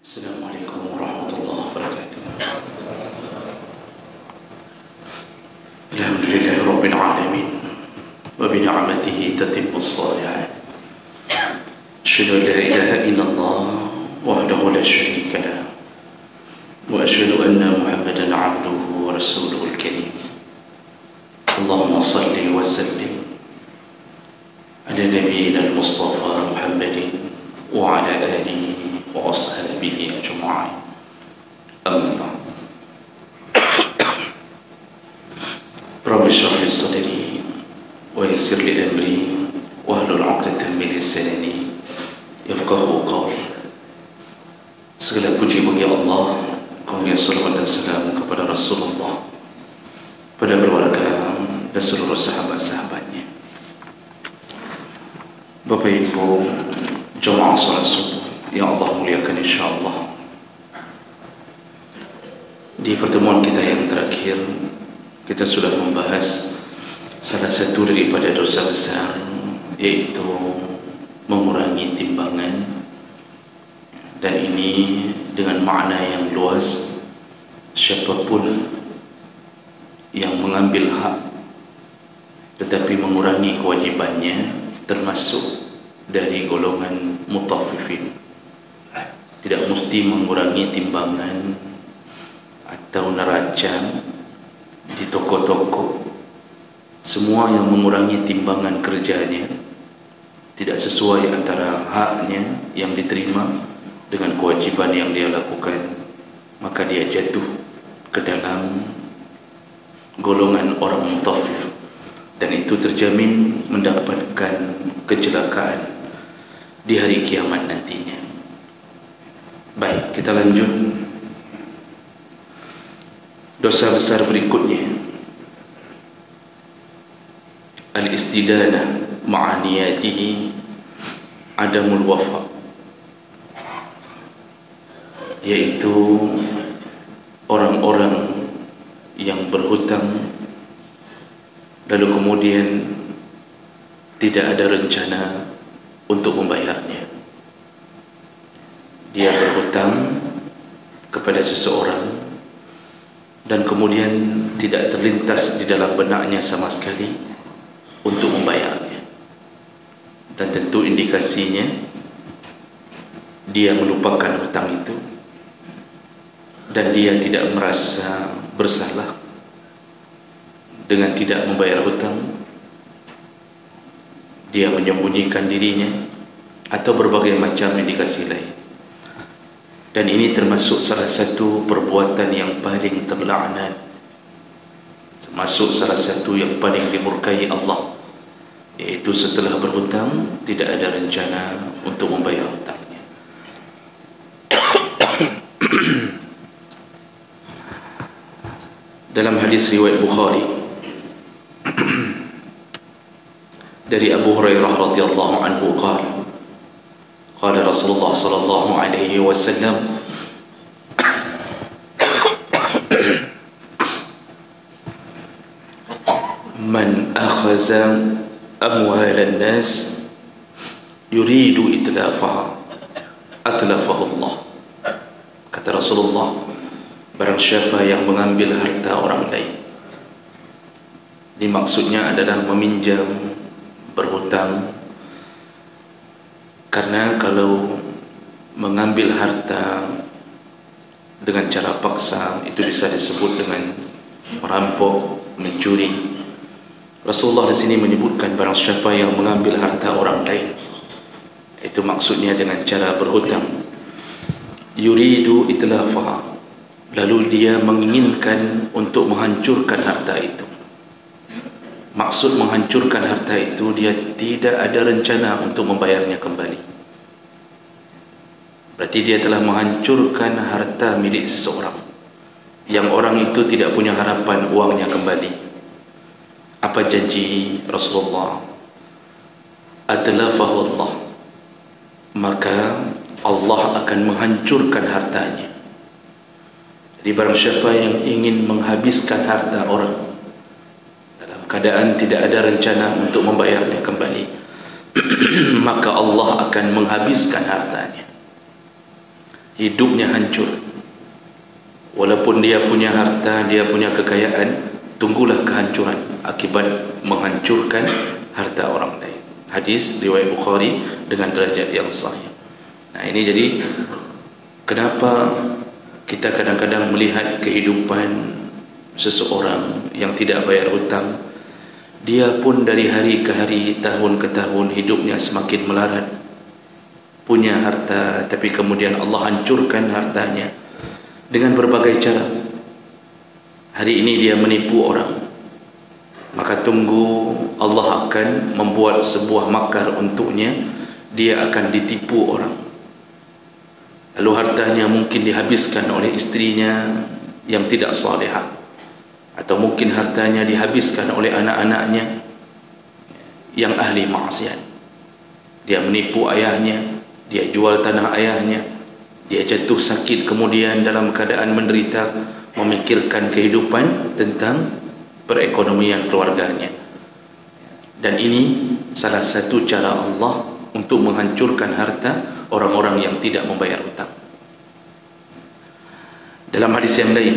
Assalamualaikum warahmatullahi wabarakatuh. Alhamdulillahi rabbil alamin wa bi ni'matihi tatimmu shalihat. Asyhadu an la ilaha illallah wahdahu la syarika lah wa asyhadu anna Muhammadan 'abduhu wa rasuluhul karim. Allahumma shalli wa sallim ala nabiyyina al-mustafa Muhammadin wa ala alihi wa ashabihi ajma'in. Amma Rabbi shrah li sadri wa yassir li amri wa hlul 'uqdatam min lisani yafqahu qawli. Segala puji bagi Allah, kemudian salawat dan salam kepada Rasulullah, pada keluarga dan seluruh sahabat-sahabatnya. Bapak Ibu jemaah salat subuh yang Allah muliakan, insyaAllah, di pertemuan kita yang terakhir kita sudah membahas salah satu daripada dosa besar, yaitu mengurangi timbangan, dan ini dengan makna yang luas. Siapapun yang mengambil hak tetapi mengurangi kewajibannya termasuk dari golongan mutaffifin. Tidak mesti mengurangi timbangan atau neraca di toko-toko. Semua yang mengurangi timbangan kerjanya tidak sesuai antara haknya yang diterima dengan kewajiban yang dia lakukan, maka dia jatuh ke dalam golongan orang mutaffif, dan itu terjamin mendapatkan kecelakaan di hari kiamat nantinya. Baik, kita lanjut. Dosa besar berikutnya, al-istidanah ma'aniyatihi adamul wafa, yaitu orang-orang yang berhutang lalu kemudian tidak ada rencana untuk membayarnya. Dia berhutang kepada seseorang dan kemudian tidak terlintas di dalam benaknya sama sekali untuk membayarnya, dan tentu indikasinya dia melupakan hutang itu dan dia tidak merasa bersalah dengan tidak membayar hutang. Dia menyembunyikan dirinya atau berbagai macam indikasi lain, dan ini termasuk salah satu perbuatan yang paling terlaknat, termasuk salah satu yang paling dimurkai Allah, yaitu setelah berhutang tidak ada rencana untuk membayar hutangnya. Dalam hadis riwayat Bukhari dari Abu Hurairah radhiyallahu anhu qala Rasulullah sallallahu alaihi wasallam, man akhaza amwalan nas yuridu itlafaha atlafahu Allah. Kata Rasulullah, barang siapa yang mengambil harta orang lain, dimaksudnya adalah meminjam, berhutang. Karena kalau mengambil harta dengan cara paksa, itu bisa disebut dengan merampok, mencuri. Rasulullah di sini menyebutkan barang siapa yang mengambil harta orang lain, itu maksudnya dengan cara berhutang, yuridu itlafaha, lalu dia menginginkan untuk menghancurkan harta itu. Maksud menghancurkan harta itu, dia tidak ada rencana untuk membayarnya kembali. Berarti dia telah menghancurkan harta milik seseorang yang orang itu tidak punya harapan uangnya kembali. Apa janji Rasulullah? Atlafahu Allah, maka Allah akan menghancurkan hartanya. Jadi barang siapa yang ingin menghabiskan harta orang keadaan tidak ada rencana untuk membayarnya kembali, maka Allah akan menghabiskan hartanya. hidupnya hancur. Walaupun dia punya harta, dia punya kekayaan, tunggulah kehancuran akibat menghancurkan harta orang lain. Hadis riwayat Bukhari dengan derajat yang sahih. Nah, ini jadi kenapa kita kadang-kadang melihat kehidupan seseorang yang tidak bayar hutang, dia pun dari hari ke hari, tahun ke tahun hidupnya semakin melarat, punya harta, tapi kemudian Allah hancurkan hartanya dengan berbagai cara. Hari ini dia menipu orang, maka tunggu Allah akan membuat sebuah makar untuknya, dia akan ditipu orang. Lalu hartanya mungkin dihabiskan oleh istrinya yang tidak salihah, atau mungkin hartanya dihabiskan oleh anak-anaknya yang ahli maksiat. Dia menipu ayahnya, dia jual tanah ayahnya, dia jatuh sakit kemudian dalam keadaan menderita, memikirkan kehidupan tentang perekonomian keluarganya. Dan ini salah satu cara Allah untuk menghancurkan harta orang-orang yang tidak membayar hutang. Dalam hadis yang lain,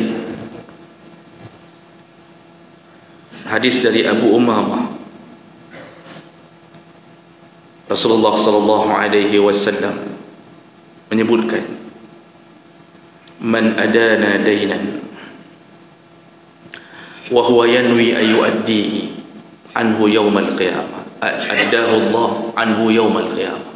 hadis dari Abu Umamah, Rasulullah sallallahu alaihi wasallam menyebutkan, man adana dainan wa huwa yanwi ayuaddihi anhu yaumal qiyamah addahu Allah anhu yaumal qiyamah.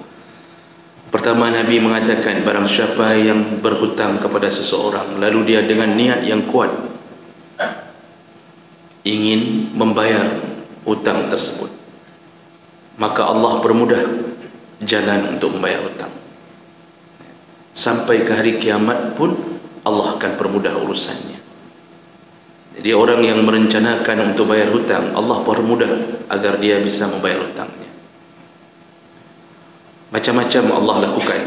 Pertama, Nabi mengatakan, barang siapa yang berhutang kepada seseorang lalu dia dengan niat yang kuat ingin membayar hutang tersebut, maka Allah permudah jalan untuk membayar hutang. Sampai ke hari kiamat pun Allah akan permudah urusannya. Jadi orang yang merencanakan untuk bayar hutang, Allah permudah agar dia bisa membayar hutangnya. Macam-macam Allah lakukan.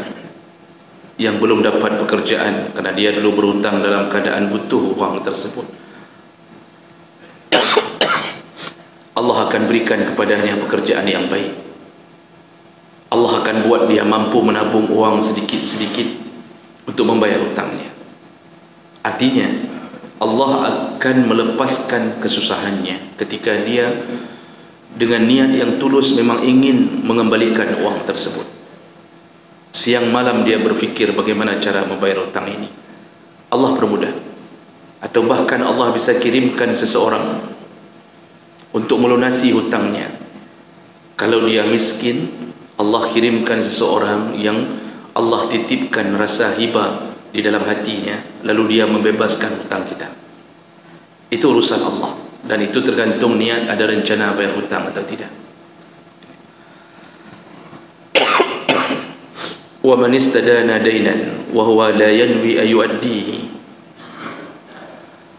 Yang belum dapat pekerjaan karena dia dulu berhutang dalam keadaan butuh uang tersebut, Allah akan berikan kepadanya pekerjaan yang baik. Allah akan buat dia mampu menabung uang sedikit-sedikit untuk membayar hutangnya. Artinya Allah akan melepaskan kesusahannya ketika dia dengan niat yang tulus memang ingin mengembalikan uang tersebut. Siang malam dia berfikir bagaimana cara membayar hutang ini, Allah permudah. Atau bahkan Allah bisa kirimkan seseorang untuk melunasi hutangnya. Kalau dia miskin, Allah kirimkan seseorang yang Allah titipkan rasa hibah di dalam hatinya, lalu dia membebaskan hutang kita. Itu urusan Allah, dan itu tergantung niat ada rencana bayar hutang atau tidak. Wa man istadana dainan wa huwa la yanwi ayuaddihi.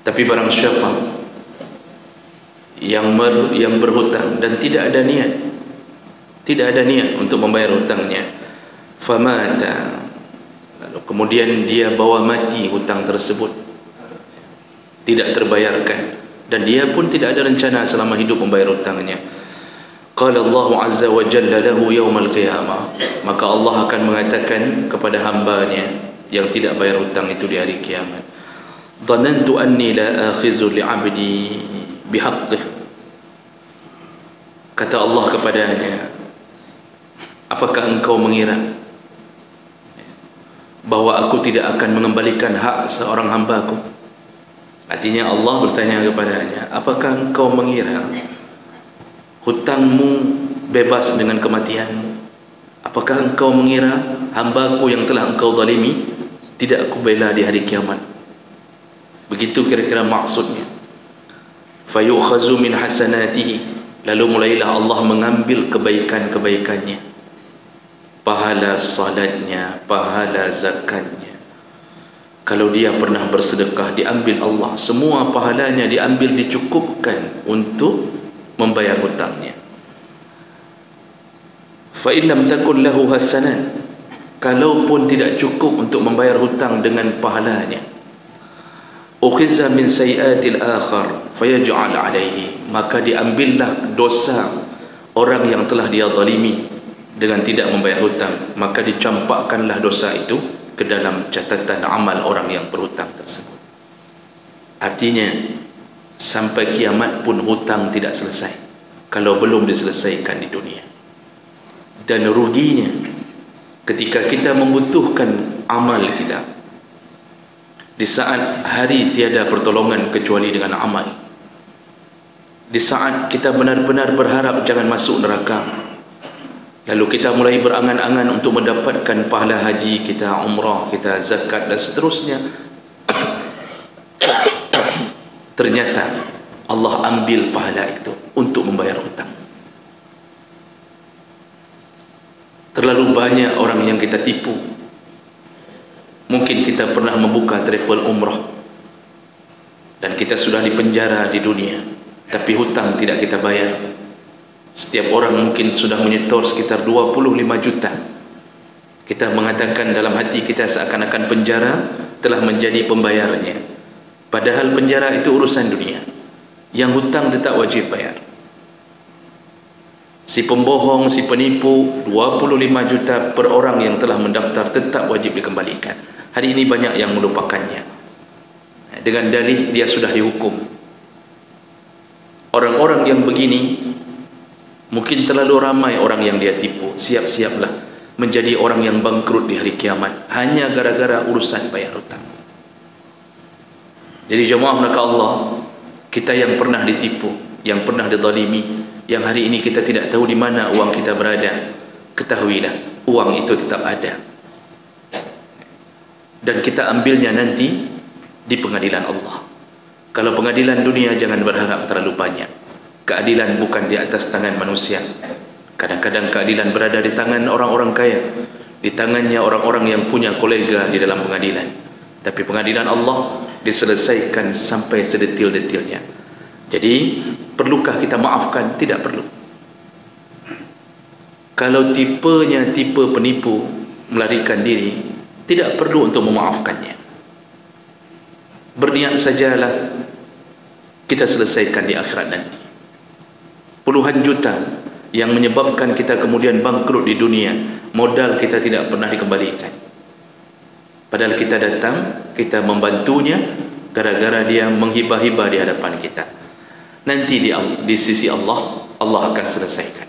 Tapi barang siapa yang berhutang dan tidak ada niat untuk membayar hutangnya, famata, lalu kemudian dia bawa mati hutang tersebut, tidak terbayarkan, dan dia pun tidak ada rencana selama hidup membayar hutangnya, qala Allah azza wa jalla lahu yaumal qiyamah, maka Allah akan mengatakan kepada hambanya yang tidak bayar hutang itu di hari kiamat, dhanantu anni la akhizu li'abdi bihaqqih. Kata Allah kepadanya, apakah engkau mengira bahwa aku tidak akan mengembalikan hak seorang hambaku? Artinya Allah bertanya kepadanya, apakah engkau mengira hutangmu bebas dengan kematian? Apakah engkau mengira hambaku yang telah engkau zalimi tidak aku bela di hari kiamat? Begitu kira-kira maksudnya. Fayu'khazu min hasanatihi, lalu mulailah Allah mengambil kebaikan-kebaikannya, pahala salatnya, pahala zakatnya. Kalau dia pernah bersedekah, diambil Allah, semua pahalanya diambil, dicukupkan untuk membayar hutangnya. Fa in lam takun lahu hasanat, kalaupun tidak cukup untuk membayar hutang dengan pahalanya, ukhiza min sayiatil akhar fayaj'al alaihi, maka diambillah dosa orang yang telah dia zalimi dengan tidak membayar hutang, maka dicampakkanlah dosa itu ke dalam catatan amal orang yang berhutang tersebut. Artinya sampai kiamat pun hutang tidak selesai kalau belum diselesaikan di dunia. Dan ruginya ketika kita membutuhkan amal kita di saat hari tiada pertolongan kecuali dengan amal, di saat kita benar-benar berharap jangan masuk neraka, lalu kita mulai berangan-angan untuk mendapatkan pahala haji kita, umrah kita, zakat dan seterusnya. Ternyata Allah ambil pahala itu untuk membayar hutang. Terlalu banyak orang yang kita tipu. Mungkin kita pernah membuka travel umrah dan kita sudah dipenjara di dunia, tapi hutang tidak kita bayar. Setiap orang mungkin sudah menyetor sekitar 25 juta. Kita mengatakan dalam hati kita seakan-akan penjara telah menjadi pembayarnya, padahal penjara itu urusan dunia. Yang hutang tetap wajib bayar. Si pembohong, si penipu, 25 juta per orang yang telah mendaftar tetap wajib dikembalikan. Hari ini banyak yang melupakannya dengan dalih dia sudah dihukum. Orang-orang yang begini mungkin terlalu ramai orang yang dia tipu. Siap-siaplah menjadi orang yang bangkrut di hari kiamat hanya gara-gara urusan bayar hutang. Jadi jemaah maka Allah, kita yang pernah ditipu, yang pernah dizalimi, yang hari ini kita tidak tahu di mana uang kita berada, ketahuilah uang itu tetap ada dan kita ambilnya nanti di pengadilan Allah. Kalau pengadilan dunia jangan berharap terlalu banyak. Keadilan bukan di atas tangan manusia. Kadang-kadang keadilan berada di tangan orang-orang kaya, di tangannya orang-orang yang punya kolega di dalam pengadilan. Tapi pengadilan Allah diselesaikan sampai sedetil-detilnya. Jadi perlukah kita maafkan? Tidak perlu. Kalau tipenya tipe penipu melarikan diri, tidak perlu untuk memaafkannya. Berniat sajalah kita selesaikan di akhirat nanti. Puluhan juta yang menyebabkan kita kemudian bangkrut di dunia, modal kita tidak pernah dikembalikan. Padahal kita datang, kita membantunya gara-gara dia menghibah-hibah di hadapan kita. Nanti di sisi Allah, Allah akan selesaikan.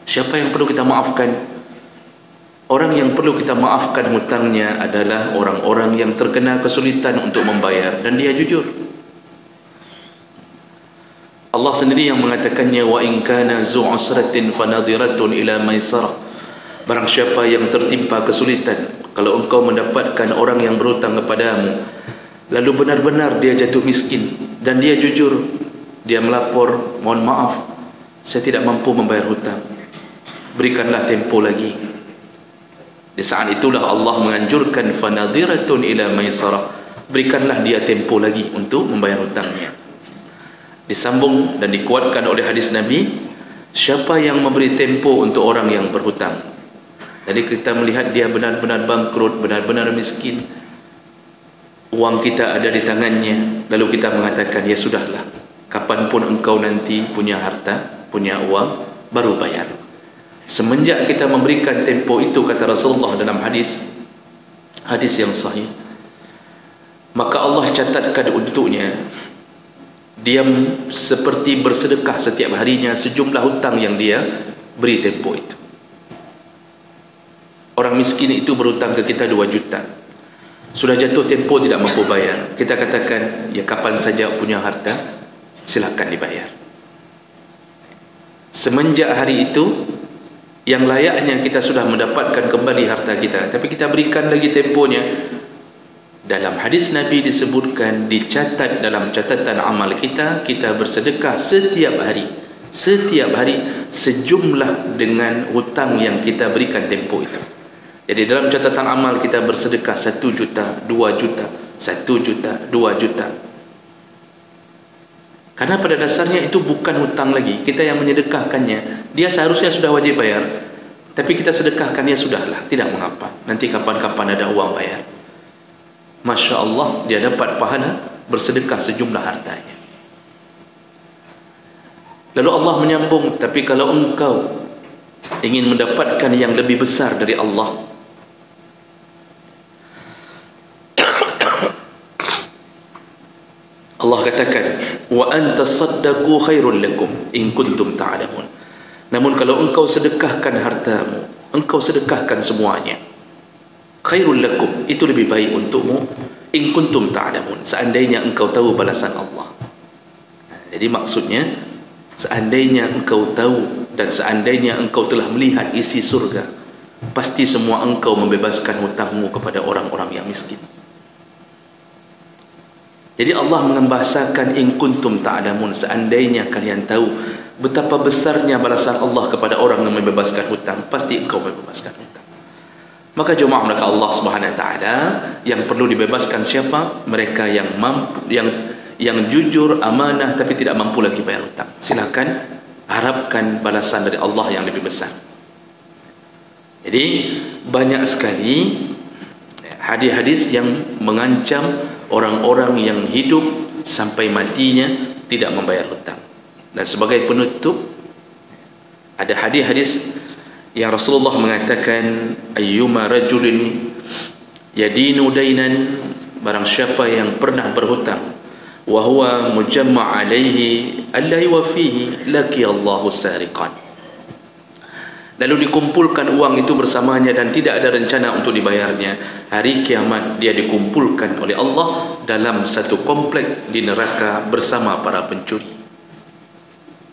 Siapa yang perlu kita maafkan? Orang yang perlu kita maafkan hutangnya adalah orang-orang yang terkena kesulitan untuk membayar dan dia jujur. Allah sendiri yang mengatakannya, wa in kana zu usratin fanadhiratun ila maisarah. Barang siapa yang tertimpa kesulitan, kalau engkau mendapatkan orang yang berhutang kepadamu lalu benar-benar dia jatuh miskin dan dia jujur, dia melapor, mohon maaf saya tidak mampu membayar hutang, berikanlah tempo lagi. Di saat itulah Allah menganjurkan fanadhiratun ila maisarah, berikanlah dia tempo lagi untuk membayar hutangnya. Disambung dan dikuatkan oleh hadis Nabi, siapa yang memberi tempo untuk orang yang berhutang. Jadi kita melihat dia benar-benar bangkrut, benar-benar miskin, uang kita ada di tangannya, lalu kita mengatakan ya sudahlah, kapanpun engkau nanti punya harta, punya uang, baru bayar. Semenjak kita memberikan tempo itu, kata Rasulullah dalam hadis yang sahih, maka Allah catatkan untuknya dia seperti bersedekah setiap harinya sejumlah hutang yang dia beri tempo itu. Orang miskin itu berhutang ke kita 2 juta, sudah jatuh tempo tidak mampu bayar, kita katakan ya kapan saja punya harta silakan dibayar. Semenjak hari itu yang layaknya kita sudah mendapatkan kembali harta kita, tapi kita berikan lagi temponya. Dalam hadis Nabi disebutkan, dicatat dalam catatan amal kita, kita bersedekah setiap hari sejumlah dengan hutang yang kita berikan tempo itu. Jadi dalam catatan amal kita bersedekah 1 juta, 2 juta, 1 juta, 2 juta. Karena pada dasarnya itu bukan hutang lagi, kita yang menyedekahkannya. Dia seharusnya sudah wajib bayar, tapi kita sedekahkannya sudahlah, tidak mengapa, nanti kapan-kapan ada uang bayar. Masya Allah, dia dapat pahala bersedekah sejumlah hartanya. Lalu Allah menyambung, tapi kalau engkau ingin mendapatkan yang lebih besar dari Allah, Allah katakan, wa anta saddaqu khairul lakum in kuntum ta'lamun. Namun kalau engkau sedekahkan hartamu, engkau sedekahkan semuanya, khairul lakum, itu lebih baik untukmu, in kuntum ta'lamun, seandainya engkau tahu balasan Allah. Jadi maksudnya, seandainya engkau tahu dan seandainya engkau telah melihat isi surga, pasti semua engkau membebaskan hutangmu kepada orang-orang yang miskin. Jadi Allah membahasakan in kuntum ta'lamun, seandainya kalian tahu betapa besarnya balasan Allah kepada orang yang membebaskan hutang, pasti engkau membebaskan hutang. Maka jemaah mereka Allah Subhanahu wa taala, yang perlu dibebaskan siapa? Mereka yang mampu, yang jujur, amanah, tapi tidak mampu lagi bayar hutang. Silakan harapkan balasan dari Allah yang lebih besar. Jadi banyak sekali hadis-hadis yang mengancam orang-orang yang hidup sampai matinya tidak membayar hutang. Dan sebagai penutup, ada hadis-hadis yang Rasulullah mengatakan, ayyuma rajulin yadinu dainan, barang siapa yang pernah berhutang, wa huwa mujamma' alaihi alla yuwafihi laki Allahu sariqan, lalu dikumpulkan uang itu bersamanya dan tidak ada rencana untuk dibayarnya, hari kiamat dia dikumpulkan oleh Allah dalam satu komplek di neraka bersama para pencuri.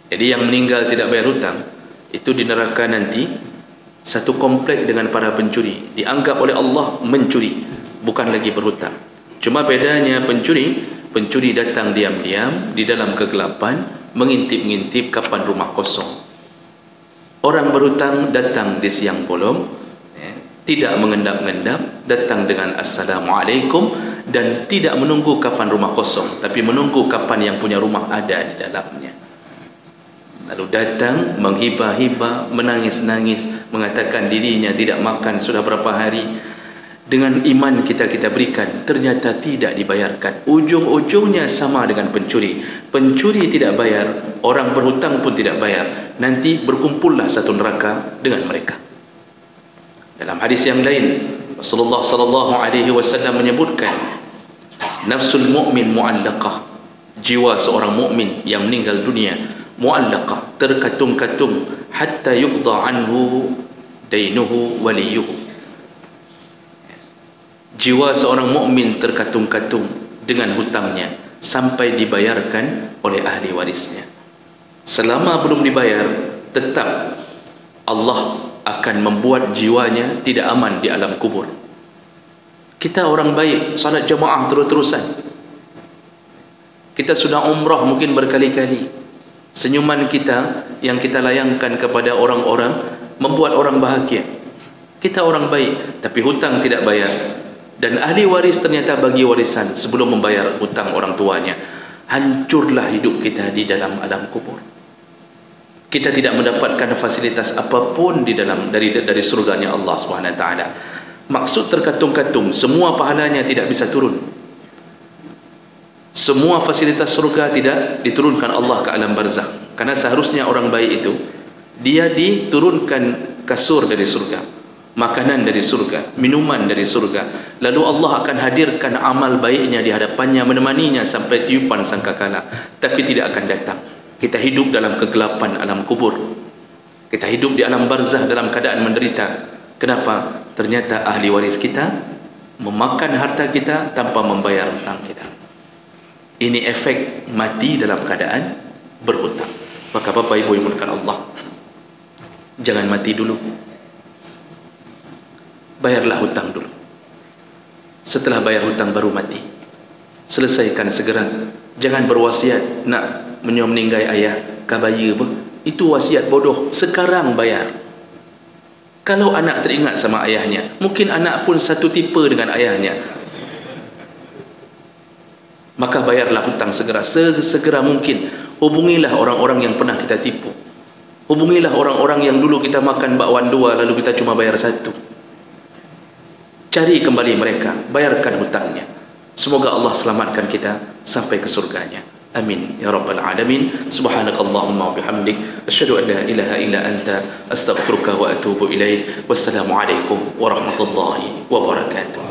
Jadi yang meninggal tidak bayar hutang itu di neraka nanti satu komplek dengan para pencuri, dianggap oleh Allah mencuri, bukan lagi berhutang. Cuma bedanya pencuri datang diam-diam di dalam kegelapan, mengintip-ngintip kapan rumah kosong. Orang berhutang datang di siang bolong, tidak mengendap-endap, datang dengan assalamualaikum, dan tidak menunggu kapan rumah kosong, tapi menunggu kapan yang punya rumah ada di dalamnya. Lalu datang menghibah-hibah, menangis-nangis, mengatakan dirinya tidak makan sudah berapa hari. Dengan iman kita berikan, ternyata tidak dibayarkan. Ujung-ujungnya sama dengan pencuri. Pencuri tidak bayar, orang berhutang pun tidak bayar. Nanti berkumpullah satu neraka dengan mereka. Dalam hadis yang lain, Rasulullah sallallahu alaihi wasallam menyebutkan, nafsul mu'min mu'allaqah, jiwa seorang mukmin yang meninggal dunia mu'allaqah, terkatung-katung, hatta yuqda anhu dainuhu waliyuhu. Jiwa seorang mukmin terkatung-katung dengan hutangnya sampai dibayarkan oleh ahli warisnya. Selama belum dibayar, tetap Allah akan membuat jiwanya tidak aman di alam kubur. Kita orang baik, salat jamaah terus-terusan, kita sudah umrah mungkin berkali-kali, senyuman kita yang kita layangkan kepada orang-orang membuat orang bahagia. Kita orang baik, tapi hutang tidak bayar, dan ahli waris ternyata bagi warisan sebelum membayar hutang orang tuanya. Hancurlah hidup kita di dalam alam kubur. Kita tidak mendapatkan fasilitas apapun di dalam dari surganya Allah Subhanahu wa taala. Maksud terkatung-katung, semua pahalanya tidak bisa turun. Semua fasilitas surga tidak diturunkan Allah ke alam barzakh. Karena seharusnya orang baik itu dia diturunkan kasur dari surga, makanan dari surga, minuman dari surga. Lalu Allah akan hadirkan amal baiknya di hadapannya, menemaninya sampai tiupan sangkakala, tapi tidak akan datang. Kita hidup dalam kegelapan alam kubur. Kita hidup di alam barzakh dalam keadaan menderita. Kenapa? Ternyata ahli waris kita memakan harta kita tanpa membayar hutang kita. Ini efek mati dalam keadaan berhutang. Maka Bapak Ibu yang dimuliakan Allah, jangan mati dulu. Bayarlah hutang dulu. Setelah bayar hutang baru mati. Selesaikan segera. Jangan berwasiat nak meninggai ayah kabaya apa. Itu wasiat bodoh. Sekarang bayar. Kalau anak teringat sama ayahnya, mungkin anak pun satu tipe dengan ayahnya, maka bayarlah hutang segera, segera mungkin. Hubungilah orang-orang yang pernah kita tipu. Hubungilah orang-orang yang dulu kita makan bakwan dua lalu kita cuma bayar satu. Cari kembali mereka, bayarkan hutangnya. Semoga Allah selamatkan kita sampai ke surganya. Amin ya rabbal alamin. Subhanakallahumma wa bihamdik, asyhadu an la ilaha illa anta, astaghfiruka wa atubu ilaik. Wassalamu alaikum warahmatullahi wabarakatuh.